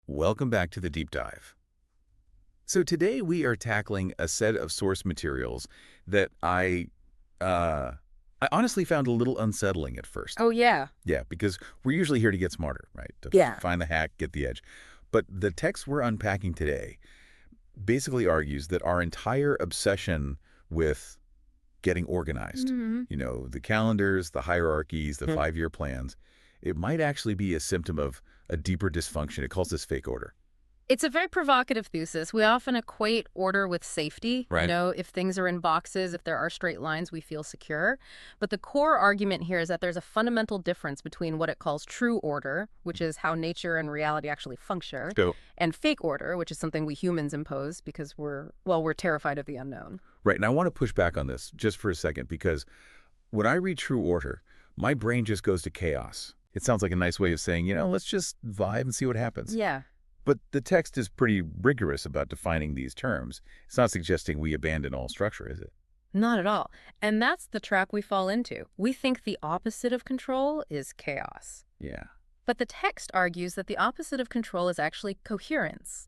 Welcome back to the deep dive. So today we are tackling a set of source materials that I honestly found a little unsettling at first. Oh, yeah. Yeah, because we're usually here to get smarter, right? To Yeah. find the hack, get the edge. But the text we're unpacking today basically argues that our entire obsession with getting organized, hmm the calendars, the hierarchies, the Hmm. five-year plans, it might actually be a symptom of a deeper dysfunction. It calls this fake order. It's a very provocative thesis. We often equate order with safety. Right. If things are in boxes, if there are straight lines, we feel secure. But the core argument here is that there's a fundamental difference between what it calls true order, which is how nature and reality actually function, So, and fake order, which is something we humans impose because we're terrified of the unknown. right, and I want to push back on this just for a second because when I read true order, my brain just goes to chaos. It sounds like a nice way of saying, let's just vibe and see what happens. Yeah. But the text is pretty rigorous about defining these terms. It's not suggesting we abandon all structure, is it? Not at all. And that's the trap we fall into. We think the opposite of control is chaos. Yeah. But the text argues that the opposite of control is actually coherence.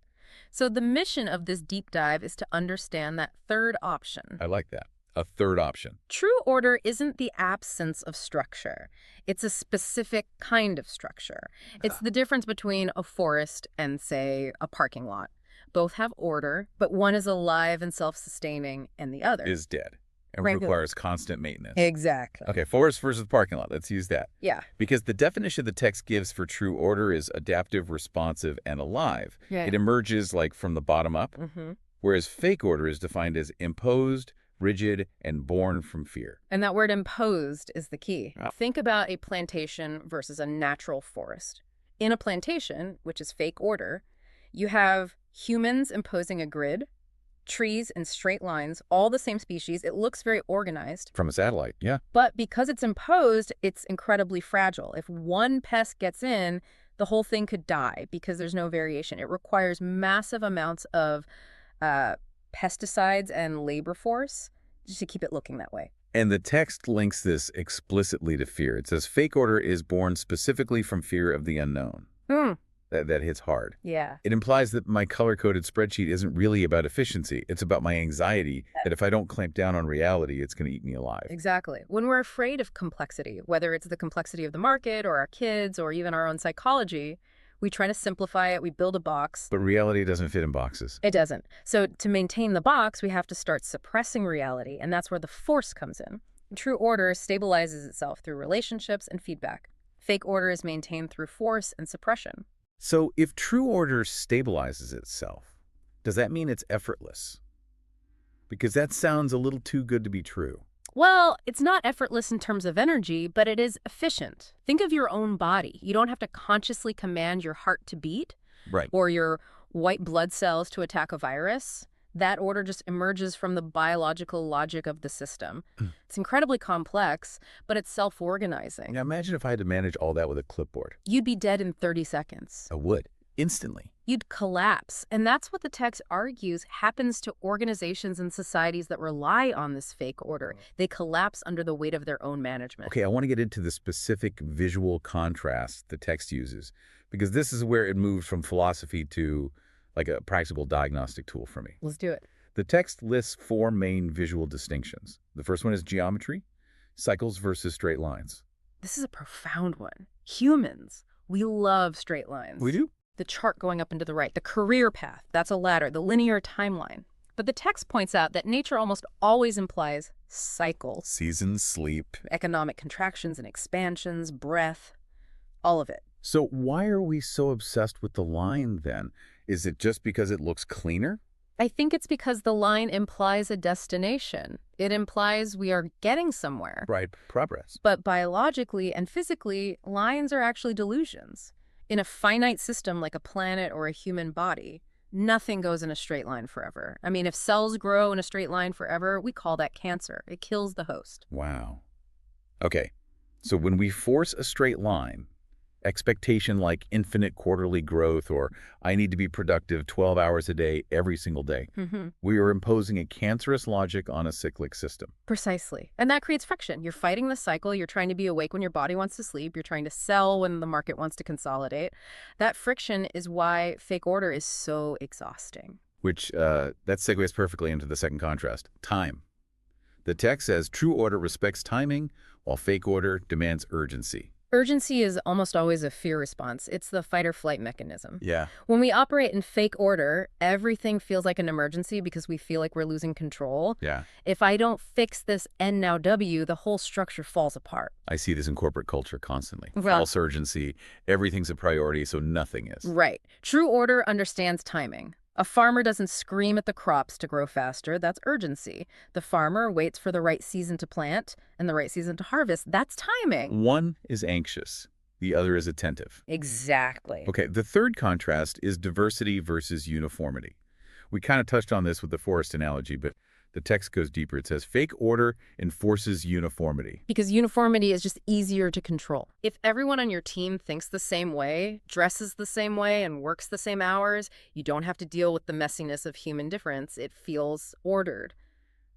So the mission of this deep dive is to understand that third option. I like that. A third option. True order isn't the absence of structure. It's a specific kind of structure. It's the difference between a forest and, say, a parking lot. Both have order, but one is alive and self-sustaining, and the other Is dead and regular. requires constant maintenance. Exactly. Okay, forest versus parking lot. Let's use that. Yeah. Because the definition the text gives for true order is adaptive, responsive, and alive. Yeah. It emerges like from the bottom up, Mm-hmm. whereas fake order is defined as imposed, rigid, and born from fear. And that word imposed is the key. Yeah. Think about a plantation versus a natural forest. In a plantation, which is fake order, you have humans imposing a grid, trees in straight lines, all the same species. It looks very organized. From a satellite, yeah. But because it's imposed, it's incredibly fragile. If one pest gets in, the whole thing could die because there's no variation. It requires massive amounts of pesticides and labor force just to keep it looking that way. And the text links this explicitly to fear. It says fake order is born specifically from fear of the unknown. Hmm. That hits hard. Yeah. It implies that my color-coded spreadsheet isn't really about efficiency. It's about my anxiety that if I don't clamp down on reality, it's going to eat me alive. Exactly. When we're afraid of complexity, whether it's the complexity of the market or our kids or even our own psychology, we try to simplify it. We build a box. But reality doesn't fit in boxes. It doesn't. So to maintain the box, we have to start suppressing reality, and that's where the force comes in. True order stabilizes itself through relationships and feedback. Fake order is maintained through force and suppression. So if true order stabilizes itself, does that mean it's effortless? Because that sounds a little too good to be true. Well, it's not effortless in terms of energy, but it is efficient. Think of your own body. You don't have to consciously command your heart to beat Right. or your white blood cells to attack a virus. That order just emerges from the biological logic of the system. It's incredibly complex, but it's self-organizing. Now imagine if I had to manage all that with a clipboard. You'd be dead in 30 seconds. I would. Instantly. You'd collapse. And that's what the text argues happens to organizations and societies that rely on this fake order. They collapse under the weight of their own management. Okay, I want to get into the specific visual contrast the text uses, because this is where it moves from philosophy to like a practical diagnostic tool for me. Let's do it. The text lists four main visual distinctions. The first one is geometry, cycles versus straight lines. This is a profound one. Humans, we love straight lines. We do? The chart going up and to the right, the career path, that's a ladder, the linear timeline. But the text points out that nature almost always implies cycles, Seasons, sleep. economic contractions and expansions, breath, all of it. So why are we so obsessed with the line then? Is it just because it looks cleaner? I think it's because the line implies a destination. It implies we are getting somewhere. Right, progress. But biologically and physically, lines are actually delusions. In a finite system like a planet or a human body, nothing goes in a straight line forever. I mean, if cells grow in a straight line forever, we call that cancer. It kills the host. Wow. Okay, so when we force a straight line, expectation like infinite quarterly growth or I need to be productive 12 hours a day every single day. Hmm. We are imposing a cancerous logic on a cyclic system. Precisely. And that creates friction. You're fighting the cycle. You're trying to be awake when your body wants to sleep. You're trying to sell when the market wants to consolidate. That friction is why fake order is so exhausting. Which, that segues perfectly into the second contrast, time. The text says true order respects timing, while fake order demands urgency. Urgency is almost always a fear response. It's the fight or flight mechanism. Yeah. When we operate in fake order, everything feels like an emergency because we feel like we're losing control. Yeah. If I don't fix this N now W, the whole structure falls apart. I see this in corporate culture constantly. Well- False urgency, everything's a priority, so nothing is. Right. True order understands timing. A farmer doesn't scream at the crops to grow faster. That's urgency. The farmer waits for the right season to plant and the right season to harvest. That's timing. One is anxious, the other is attentive. Exactly. Okay, the third contrast is diversity versus uniformity. We kind of touched on this with the forest analogy, but the text goes deeper. It says, fake order enforces uniformity. Because uniformity is just easier to control. If everyone on your team thinks the same way, dresses the same way, and works the same hours, you don't have to deal with the messiness of human difference. It feels ordered.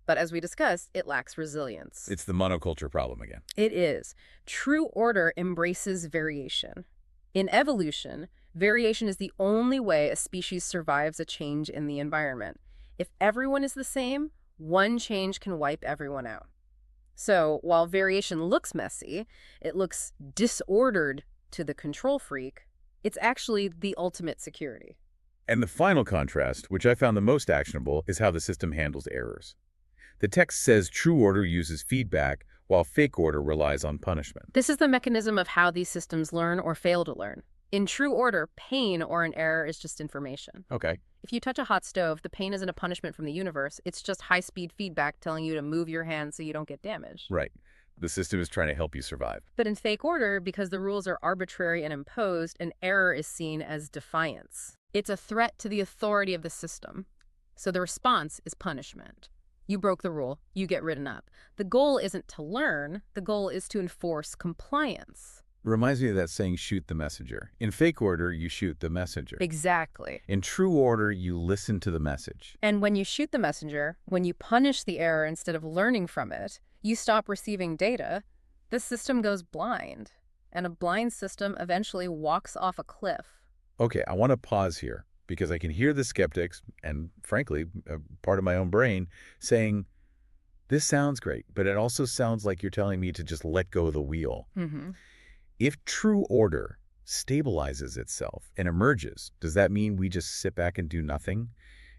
But as we discussed, it lacks resilience. It's the monoculture problem again. It is. True order embraces variation. In evolution, variation is the only way a species survives a change in the environment. If everyone is the same, one change can wipe everyone out. So while variation looks messy, it looks disordered to the control freak, it's actually the ultimate security. And the final contrast, which I found the most actionable, is how the system handles errors. The text says true order uses feedback, while fake order relies on punishment. This is the mechanism of how these systems learn or fail to learn. In true order, pain or an error is just information. Okay. If you touch a hot stove, the pain isn't a punishment from the universe. It's just high-speed feedback telling you to move your hand so you don't get damaged. Right. The system is trying to help you survive. But in fake order, because the rules are arbitrary and imposed, an error is seen as defiance. It's a threat to the authority of the system. So the response is punishment. You broke the rule, you get written up. The goal isn't to learn, the goal is to enforce compliance. Reminds me of that saying, shoot the messenger. In fake order, you shoot the messenger. Exactly. In true order, you listen to the message. And when you shoot the messenger, when you punish the error instead of learning from it, you stop receiving data, the system goes blind. And a blind system eventually walks off a cliff. Okay, I want to pause here because I can hear the skeptics and, frankly, part of my own brain saying, this sounds great, but it also sounds like you're telling me to just let go of the wheel. Mm-hmm. If true order stabilizes itself and emerges, does that mean we just sit back and do nothing?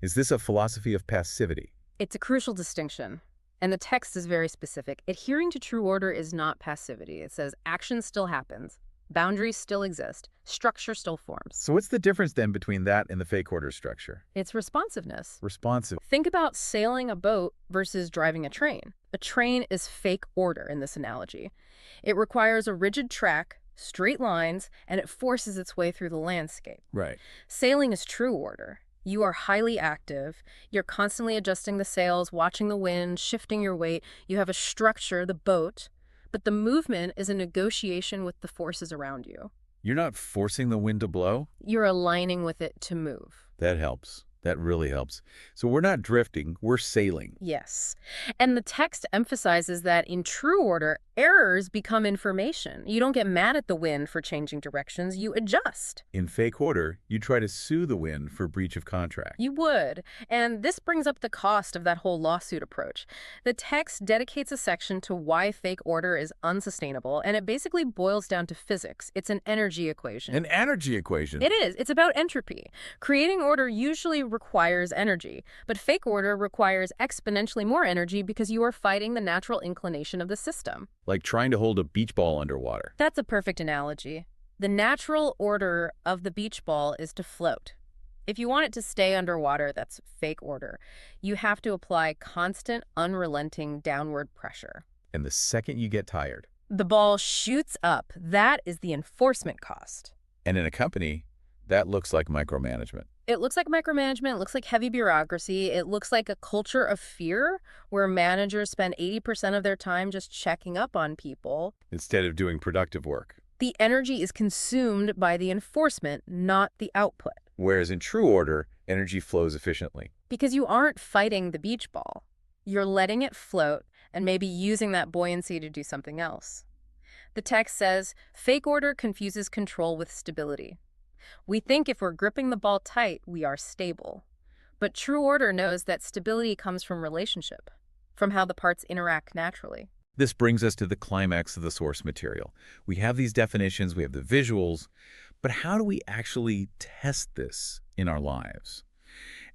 Is this a philosophy of passivity? It's a crucial distinction. And the text is very specific. Adhering to true order is not passivity. It says action still happens, boundaries still exist, structure still forms. So what's the difference then between that and the fake order structure? It's responsiveness. Responsive. Think about sailing a boat versus driving a train. A train is fake order in this analogy. It requires a rigid track, straight lines, and it forces its way through the landscape. Right. Sailing is true order. You are highly active. You're constantly adjusting the sails, watching the wind, shifting your weight. You have a structure, the boat, but the movement is a negotiation with the forces around you. You're not forcing the wind to blow? You're aligning with it to move. That helps. That really helps. So we're not drifting, we're sailing. Yes. And the text emphasizes that in true order, errors become information. You don't get mad at the wind for changing directions, you adjust. In fake order, you try to sue the wind for breach of contract. You would. And this brings up the cost of that whole lawsuit approach. The text dedicates a section to why fake order is unsustainable, and it basically boils down to physics. It's an energy equation. An energy equation. It is. It's about entropy. Creating order usually requires energy, but fake order requires exponentially more energy because you are fighting the natural inclination of the system. Like trying to hold a beach ball underwater. That's a perfect analogy. The natural order of the beach ball is to float. If you want it to stay underwater, that's fake order. You have to apply constant, unrelenting downward pressure. And the second you get tired. The ball shoots up. That is the enforcement cost. And in a company, that looks like micromanagement. It looks like micromanagement, it looks like heavy bureaucracy, it looks like a culture of fear where managers spend 80% of their time just checking up on people. Instead of doing productive work. The energy is consumed by the enforcement, not the output. Whereas in true order, energy flows efficiently. Because you aren't fighting the beach ball. You're letting it float and maybe using that buoyancy to do something else. The text says, fake order confuses control with stability. We think if we're gripping the ball tight, we are stable. But true order knows that stability comes from relationship, from how the parts interact naturally. This brings us to the climax of the source material. We have these definitions, we have the visuals, but how do we actually test this in our lives?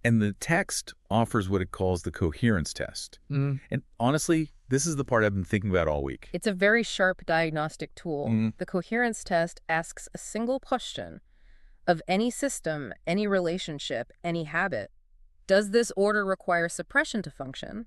And the text offers what it calls the coherence test. And honestly, this is the part I've been thinking about all week. It's a very sharp diagnostic tool. The coherence test asks a single question of any system, any relationship, any habit. Does this order require suppression to function,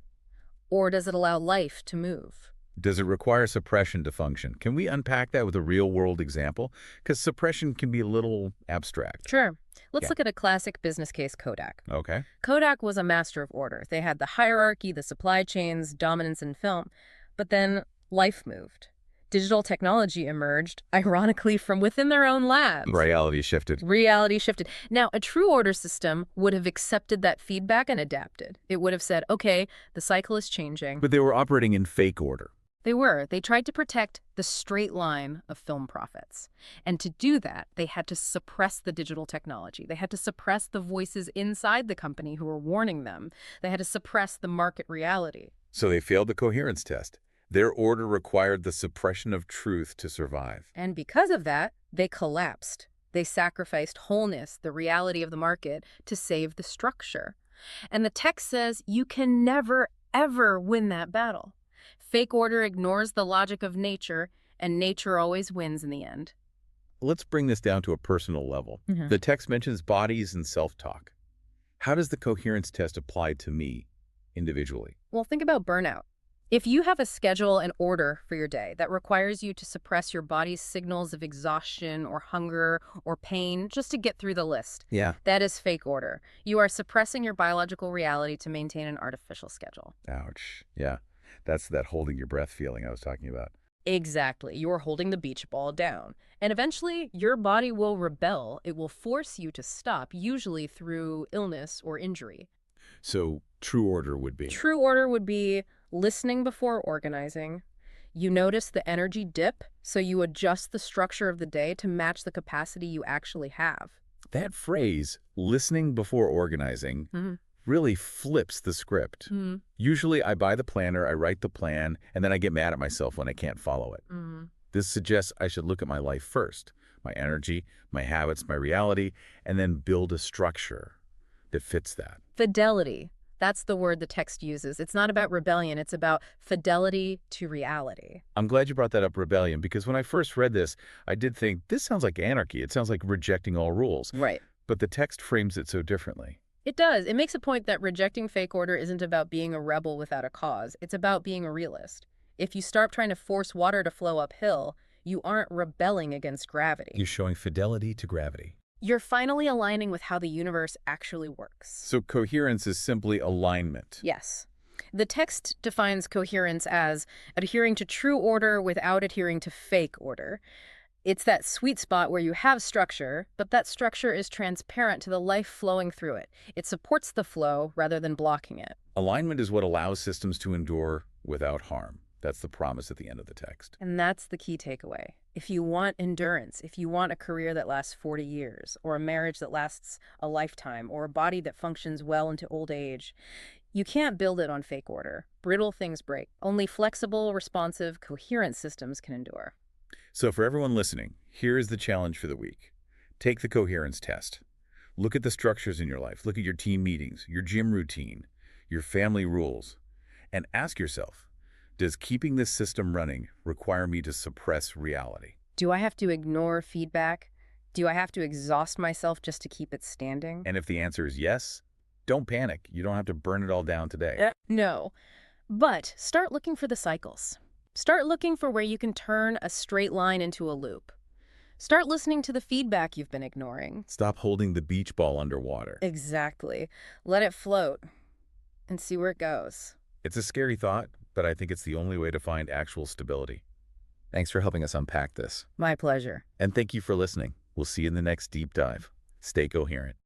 or does it allow life to move? Does it require suppression to function? Can we unpack that with a real-world example? Because suppression can be a little abstract. Sure. Let's Yeah. look at a classic business case, Kodak. Okay. Kodak was a master of order. They had the hierarchy, the supply chains, dominance in film. But then life moved. Digital technology emerged, ironically, from within their own labs. Reality shifted. Reality shifted. Now, a true order system would have accepted that feedback and adapted. It would have said, okay, the cycle is changing. But they were operating in fake order. They were. They tried to protect the straight line of film profits. And to do that, they had to suppress the digital technology. They had to suppress the voices inside the company who were warning them. They had to suppress the market reality. So they failed the coherence test. Their order required the suppression of truth to survive. And because of that, they collapsed. They sacrificed wholeness, the reality of the market, to save the structure. And the text says you can never, ever win that battle. Fake order ignores the logic of nature, and nature always wins in the end. Let's bring this down to a personal level. The text mentions bodies and self-talk. How does the coherence test apply to me individually? Well, think about burnout. If you have a schedule and order for your day that requires you to suppress your body's signals of exhaustion or hunger or pain just to get through the list, Yeah. that is fake order. You are suppressing your biological reality to maintain an artificial schedule. Ouch. Yeah. That's that holding your breath feeling I was talking about. Exactly. You're holding the beach ball down. And eventually, your body will rebel. It will force you to stop, usually through illness or injury. So true order would be. True order would be listening before organizing. You notice the energy dip, so you adjust the structure of the day to match the capacity you actually have. That phrase, listening before organizing, really flips the script. Usually I buy the planner, I write the plan, and then I get mad at myself when I can't follow it. This suggests I should look at my life first, my energy, my habits, my reality, and then build a structure that fits that. Fidelity. That's the word the text uses. It's not about rebellion. It's about fidelity to reality. I'm glad you brought that up, rebellion, because when I first read this, I did think, this sounds like anarchy. It sounds like rejecting all rules. Right. But the text frames it so differently. It does. It makes a point that rejecting fake order isn't about being a rebel without a cause. It's about being a realist. If you start trying to force water to flow uphill, you aren't rebelling against gravity. You're showing fidelity to gravity. You're finally aligning with how the universe actually works. So coherence is simply alignment. Yes. The text defines coherence as adhering to true order without adhering to fake order. It's that sweet spot where you have structure, but that structure is transparent to the life flowing through it. It supports the flow rather than blocking it. Alignment is what allows systems to endure without harm. That's the promise at the end of the text. And that's the key takeaway. If you want endurance, if you want a career that lasts 40 years, or a marriage that lasts a lifetime, or a body that functions well into old age, you can't build it on fake order. Brittle things break. Only flexible, responsive, coherent systems can endure. So for everyone listening, here is the challenge for the week. Take the coherence test. Look at the structures in your life. Look at your team meetings, your gym routine, your family rules, and ask yourself, does keeping this system running require me to suppress reality? Do I have to ignore feedback? Do I have to exhaust myself just to keep it standing? And if the answer is yes, don't panic. You don't have to burn it all down today. No. But start looking for the cycles. Start looking for where you can turn a straight line into a loop. Start listening to the feedback you've been ignoring. Stop holding the beach ball underwater. Exactly. Let it float and see where it goes. It's a scary thought, but I think it's the only way to find actual stability. Thanks for helping us unpack this. My pleasure. And thank you for listening. We'll see you in the next deep dive. Stay coherent.